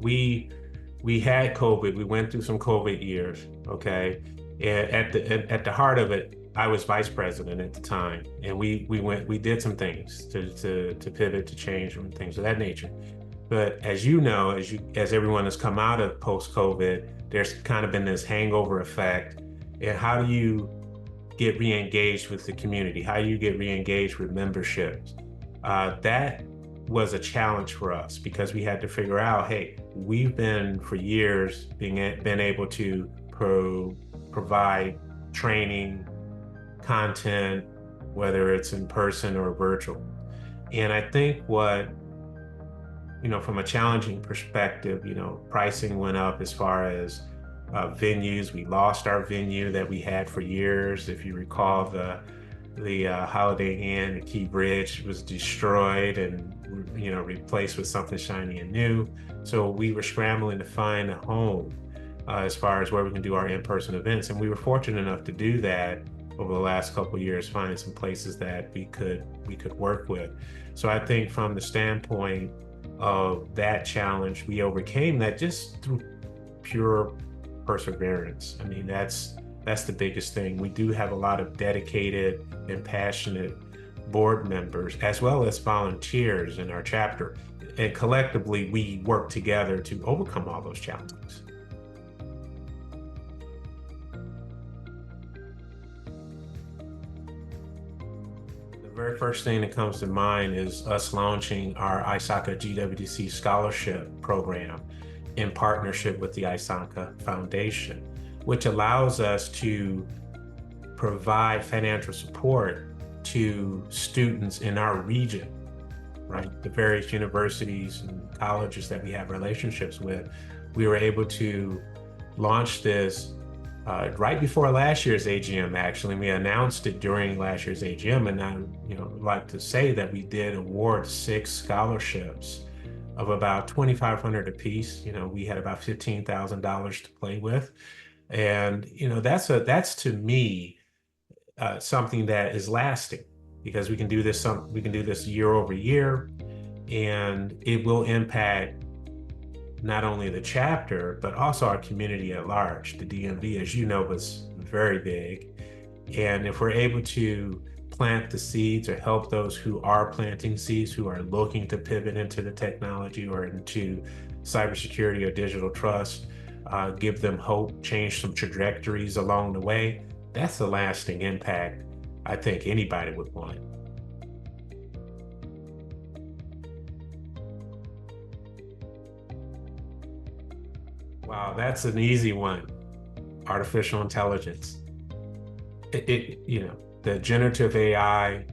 we had COVID. We went through some COVID years, okay? And at the heart of it, I was vice president at the time, and we did some things to pivot, to change, and things of that nature. But as you know, as everyone has come out of post-COVID, there's kind of been this hangover effect. And how do you get re-engaged with the community? How do you get re-engaged with memberships? That was a challenge for us because we had to figure out, hey, we've been for years been able to provide training, content, whether it's in person or virtual. And I think from a challenging perspective, pricing went up as far as venues. We lost our venue that we had for years. If you recall, the Holiday Inn, the Key Bridge was destroyed and replaced with something shiny and new. So we were scrambling to find a home as far as where we can do our in-person events. And we were fortunate enough to do that over the last couple of years, finding some places that we could work with. So I think from the standpoint of that challenge, we overcame that just through pure perseverance. I mean, that's the biggest thing. We do have a lot of dedicated and passionate board members, as well as volunteers in our chapter. And collectively, we work together to overcome all those challenges. The very first thing that comes to mind is us launching our ISACA GWDC scholarship program in partnership with the ISACA Foundation, which allows us to provide financial support to students in our region, right? The various universities and colleges that we have relationships with. We were able to launch this right before last year's AGM, actually. We announced it during last year's AGM, and I like to say that we did award 6 scholarships of about $2,500 apiece. We had about $15,000 to play with. And that's to me something that is lasting, because we can do this year over year, and it will impact not only the chapter but also our community at large. The DMV, as you know, was very big, and if we're able to plant the seeds or help those who are planting seeds, who are looking to pivot into the technology or into cybersecurity or digital trust, give them hope, change some trajectories along the way, that's a lasting impact I think anybody would want. Wow, that's an easy one. Artificial intelligence. The generative AI,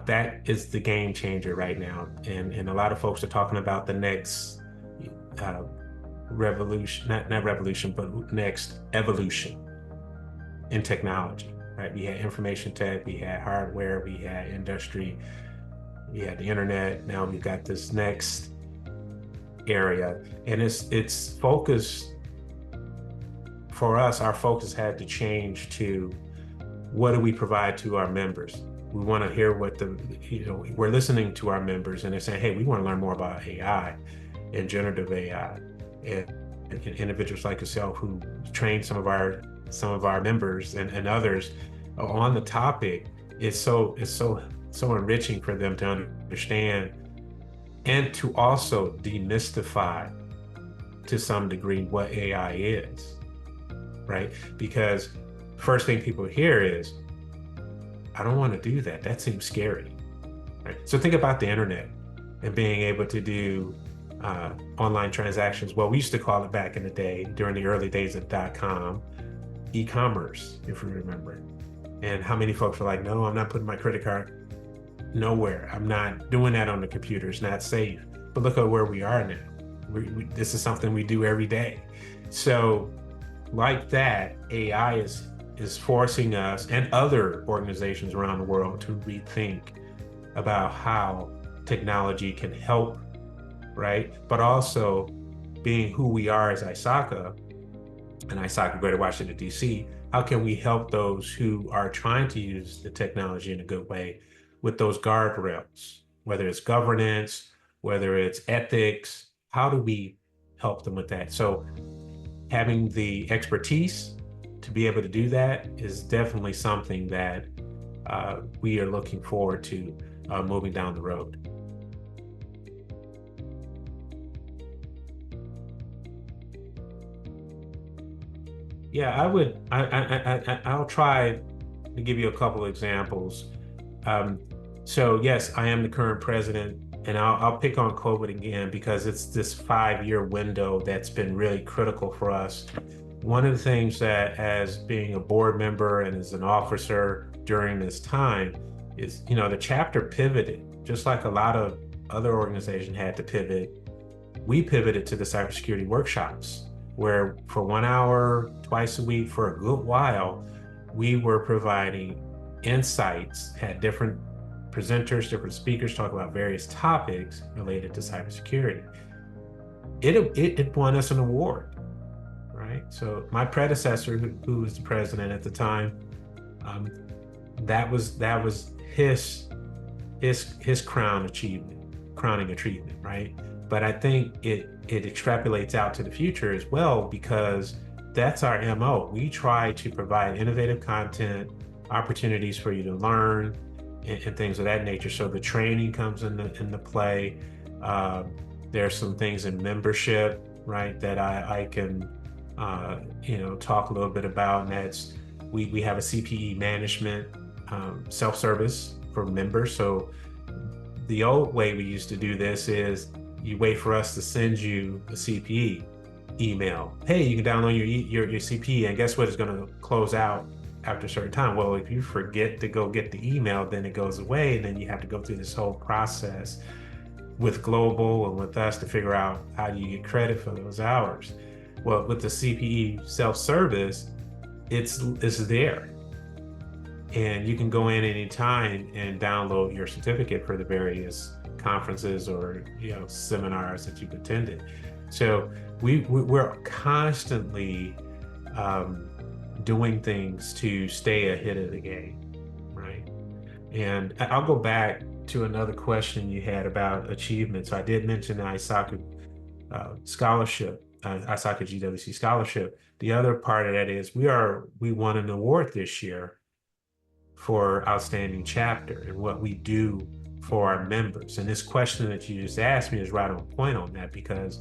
that is the game changer right now. And a lot of folks are talking about the next revolution, not revolution, but next evolution in technology, right? We had information tech, we had hardware, we had industry, we had the internet. Now we've got this next area, and it's focused for us. Our focus had to change to, what do we provide to our members? We want to hear what we're listening to our members, and they're saying, hey, we want to learn more about AI and generative AI. And individuals like yourself who train some of our members and others on the topic, it's so enriching for them to understand and to also demystify to some degree what AI is, right? Because first thing people hear is, I don't want to do that. That seems scary, right? So think about the internet and being able to do online transactions. Well, we used to call it back in the day, during the early days of .com, e-commerce, if you remember. And how many folks are like, no, I'm not putting my credit card nowhere. I'm not doing that on the computer. It's not safe. But look at where we are now. This is something we do every day. So like that, AI is forcing us and other organizations around the world to rethink about how technology can help, right? But also, being who we are as ISACA and ISACA Greater Washington, DC, how can we help those who are trying to use the technology in a good way with those guardrails, whether it's governance, whether it's ethics, how do we help them with that? So having the expertise to be able to do that is definitely something that we are looking forward to moving down the road. Yeah, I would. I'll try to give you a couple of examples. Um, so yes, I am the current president, and I'll pick on COVID again because it's this 5-year window that's been really critical for us. One of the things that, as being a board member and as an officer during this time, is the chapter pivoted, just like a lot of other organizations had to pivot. We pivoted to the cybersecurity workshops, where for 1 hour, twice a week, for a good while, we were providing insights, had different presenters, different speakers talk about various topics related to cybersecurity. It won us an award, right? So my predecessor, who was the president at the time, um, that was his crowning achievement, right? But I think it extrapolates out to the future as well, because that's our MO. We try to provide innovative content, opportunities for you to learn, and things of that nature. So the training comes into play. There's some things in membership, right, that I can talk a little bit about, and that's we have a CPE management self-service for members. So the old way we used to do this is you wait for us to send you a CPE email. Hey, you can download your CPE, and guess what? It's going to close out after a certain time. Well, if you forget to go get the email, then it goes away, and then you have to go through this whole process with Global and with us to figure out how do you get credit for those hours. Well, with the CPE self-service, it's there. And you can go in anytime and download your certificate for the various conferences or seminars that you've attended. So we're constantly doing things to stay ahead of the game, right? And I'll go back to another question you had about achievement. So I did mention the ISACA scholarship, ISACA GWDC scholarship. The other part of that is we won an award this year for outstanding chapter and what we do for our members. And this question that you just asked me is right on point on that, because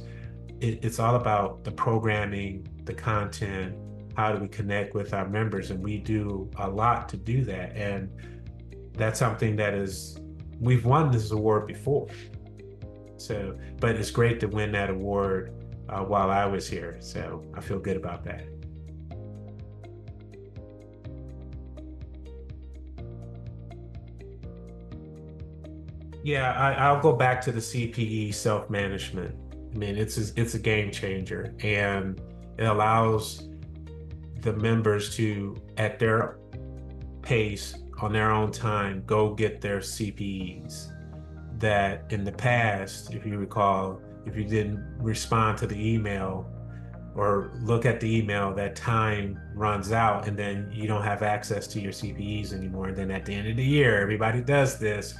it's all about the programming, the content, how do we connect with our members, and we do a lot to do that. And that's something that we've won this award before. So, but it's great to win that award while I was here. So I feel good about that. Yeah, I'll go back to the CPE self-management. I mean, it's a game changer, and it allows the members to, at their pace, on their own time, go get their CPEs. That in the past, if you recall, if you didn't respond to the email or look at the email, that time runs out and then you don't have access to your CPEs anymore. And then at the end of the year, everybody does this.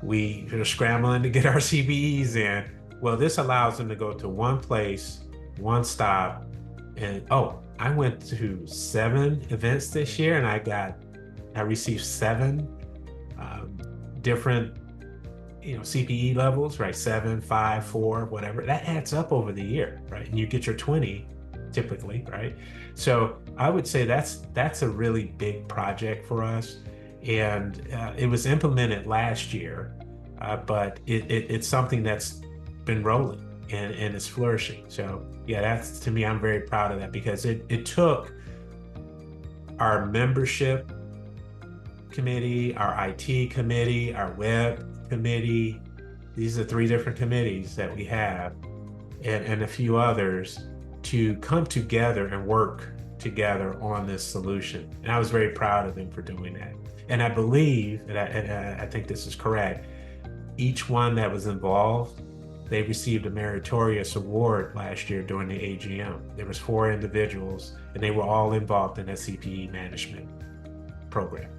We are scrambling to get our CPEs in. Well, this allows them to go to one place, one stop, and I went to 7 events this year, and I received 7 different CPE levels, right? 7, 5, 4, whatever. That adds up over the year, right? And you get your 20 typically, right? So I would say that's a really big project for us. And it was implemented last year, but it's something that's been rolling and it's flourishing. So yeah, that's, to me, I'm very proud of that, because it took our membership committee, our IT committee, our web committee. These are 3 different committees that we have, and a few others, to come together and work together on this solution. And I was very proud of them for doing that. And I believe, and I think this is correct, each one that was involved, they received a meritorious award last year during the AGM. There was 4 individuals, and they were all involved in that CPE management program.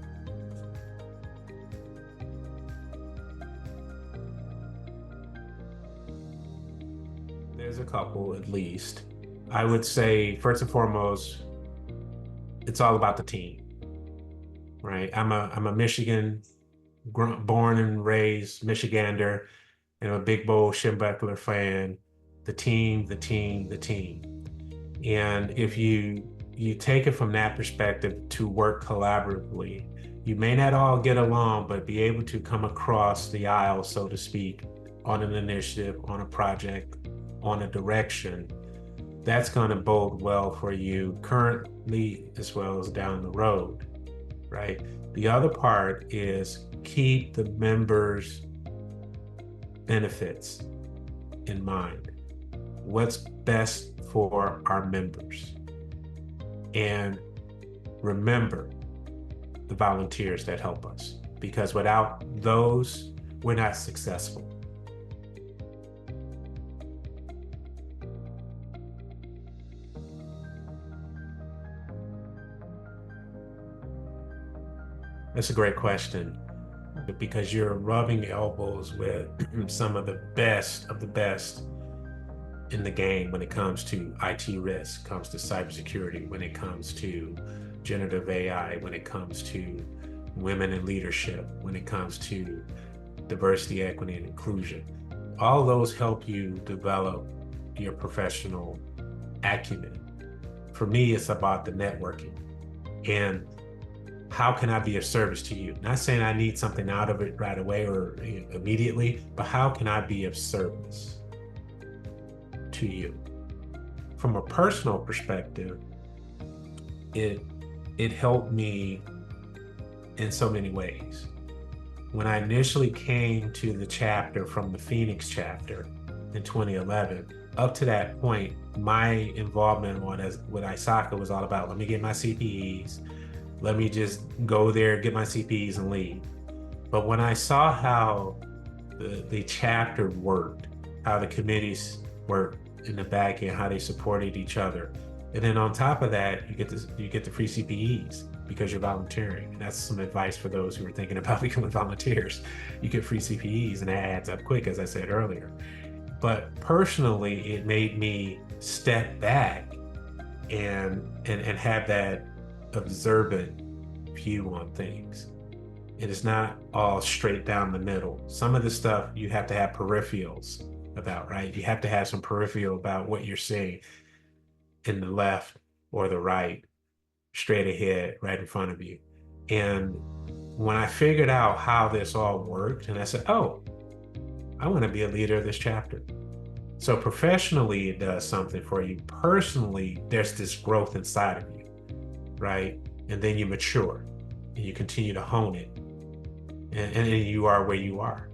There's a couple at least. I would say first and foremost, it's all about the team, right? I'm a Michigan born and raised Michigander, and I'm a big Bo Schembechler fan. The team, the team, the team. And if you take it from that perspective to work collaboratively, you may not all get along, but be able to come across the aisle, so to speak, on an initiative, on a project, on a direction. That's going to bode well for you currently as well as down the road, right? The other part is keep the members' benefits in mind. What's best for our members? And remember the volunteers that help us, because without those, we're not successful. That's a great question, because you're rubbing elbows with some of the best in the game when it comes to IT risk, comes to cybersecurity, when it comes to generative AI, when it comes to women in leadership, when it comes to diversity, equity, and inclusion. All those help you develop your professional acumen. For me, it's about the networking and how can I be of service to you? Not saying I need something out of it right away or immediately, but how can I be of service to you? From a personal perspective, it helped me in so many ways. When I initially came to the chapter from the Phoenix chapter in 2011, up to that point, my involvement with ISACA was all about, let me get my CPEs, let me just go there, get my CPEs and leave. But when I saw how the chapter worked, how the committees worked in the back end, how they supported each other, and then on top of that, you get the free CPEs because you're volunteering. And that's some advice for those who are thinking about becoming volunteers. You get free CPEs, and that adds up quick, as I said earlier. But personally, it made me step back and have that observant view on things. It is not all straight down the middle. Some of the stuff you have to have peripherals about, right? You have to have some peripheral about what you're seeing in the left or the right, straight ahead, right in front of you. And when I figured out how this all worked, and I said, oh, I want to be a leader of this chapter. So professionally, it does something for you. Personally, there's this growth inside of you, right? And then you mature and you continue to hone it. And you are where you are.